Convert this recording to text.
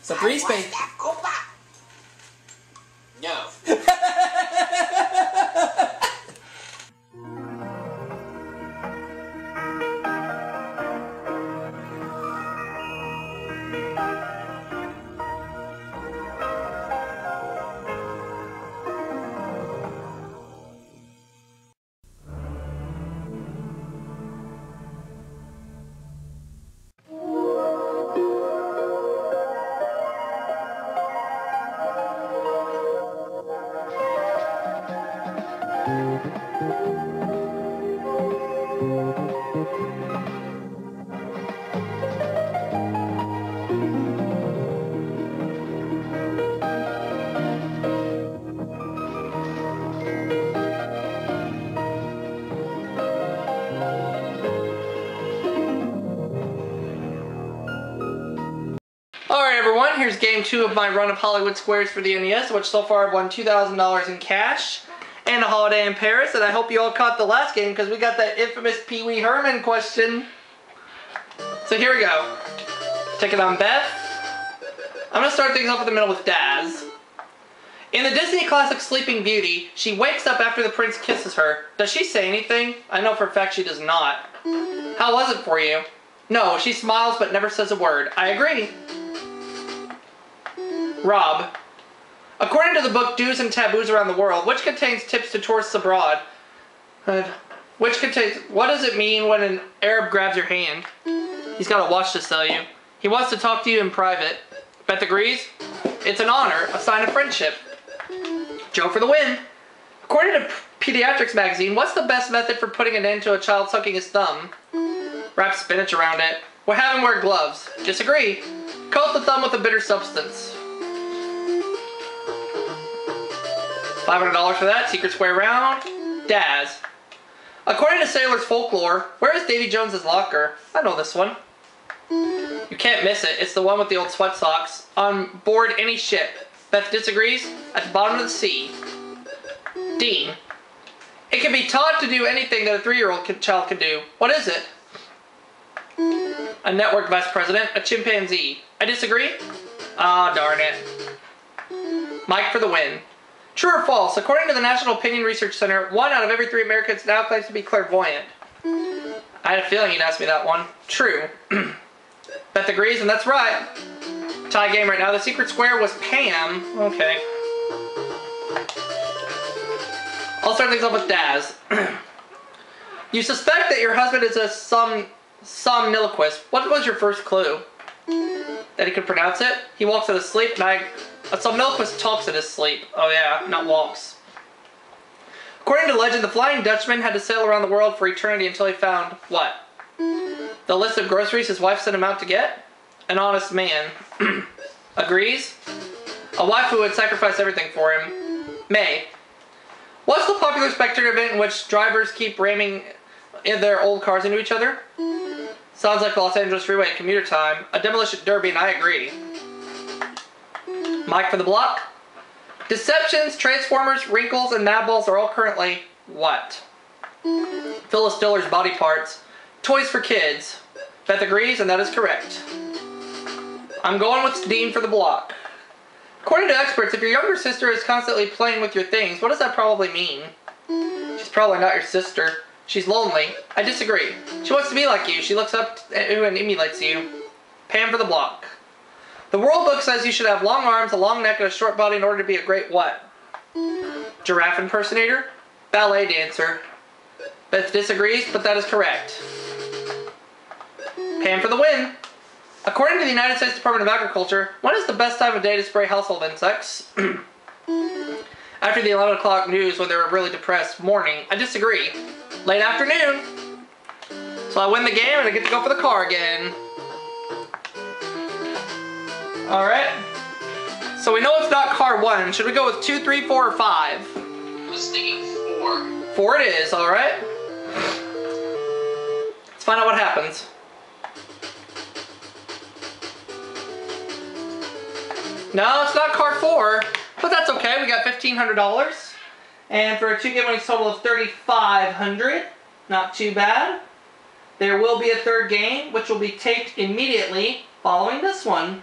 So 3 space. No. Alright everyone, here's game 2 of my run of Hollywood Squares for the NES, which so far I've won $2,000 in cash and a holiday in Paris, and I hope you all caught the last game because we got that infamous Pee Wee Herman question. So here we go. Take it on Beth. I'm going to start things off in the middle with Daz. In the Disney classic Sleeping Beauty, she wakes up after the prince kisses her. Does she say anything? I know for a fact she does not. How was it for you? No, she smiles but never says a word. I agree. Rob. According to the book Do's and Taboos Around the World, which contains tips to tourists abroad, what does it mean when an Arab grabs your hand? He's got a watch to sell you. He wants to talk to you in private. Beth agrees. It's an honor, a sign of friendship. Joe for the win. According to Pediatrics magazine, what's the best method for putting an end to a child sucking his thumb? Wrap spinach around it. We'll have him wear gloves. Disagree. Coat the thumb with a bitter substance. $500 for that. Secret square round. Daz. According to sailors' folklore, where is Davy Jones's locker? I know this one. You can't miss it. It's the one with the old sweat socks. On board any ship. Beth disagrees. At the bottom of the sea. Dean. It can be taught to do anything that a 3-year-old child can do. What is it? A network vice president. A chimpanzee. I disagree. Ah, darn it. Mike for the win. True or false? According to the National Opinion Research Center, 1 out of every 3 Americans now claims to be clairvoyant. I had a feeling you'd ask me that one. True. Beth agrees, and that's right. Tie game right now. The secret square was Pam. Okay. I'll start things off with Daz. You suspect that your husband is a somniloquist. What was your first clue? That he could pronounce it? He walks in his sleep, and a somniloquist talks in his sleep. Oh yeah, not walks. According to legend, the Flying Dutchman had to sail around the world for eternity until he found what? The list of groceries his wife sent him out to get? An honest man. Agrees? A wife who would sacrifice everything for him. May. What's the popular spectator event in which drivers keep ramming in their old cars into each other? Sounds like the Los Angeles Freeway at commuter time. A demolition derby, and I agree. Mike for the block. Deceptions, Transformers, Wrinkles, and Madballs are all currently what? Phyllis Diller's body parts. Toys for kids. Beth agrees, and that is correct. I'm going with Dean for the block. According to experts, if your younger sister is constantly playing with your things, what does that probably mean? She's probably not your sister. She's lonely. I disagree. She wants to be like you. She looks up at you and emulates you. Pam for the block. The World Book says you should have long arms, a long neck, and a short body in order to be a great what? Giraffe impersonator? Ballet dancer. Beth disagrees, but that is correct. Pam for the win. According to the United States Department of Agriculture, when is the best time of day to spray household insects? After the 11 o'clock news when they were really depressed. Morning. I disagree. Late afternoon. So I win the game and I get to go for the car again. Alright. So we know it's not car 1. Should we go with 2, 3, 4, or 5? I was thinking 4. 4 it is, alright. Let's find out what happens. No, it's not car 4. But that's okay. We got $1,500. And for a 2-game winnings total of $3,500. Not too bad. There will be a 3rd game, which will be taped immediately following this one.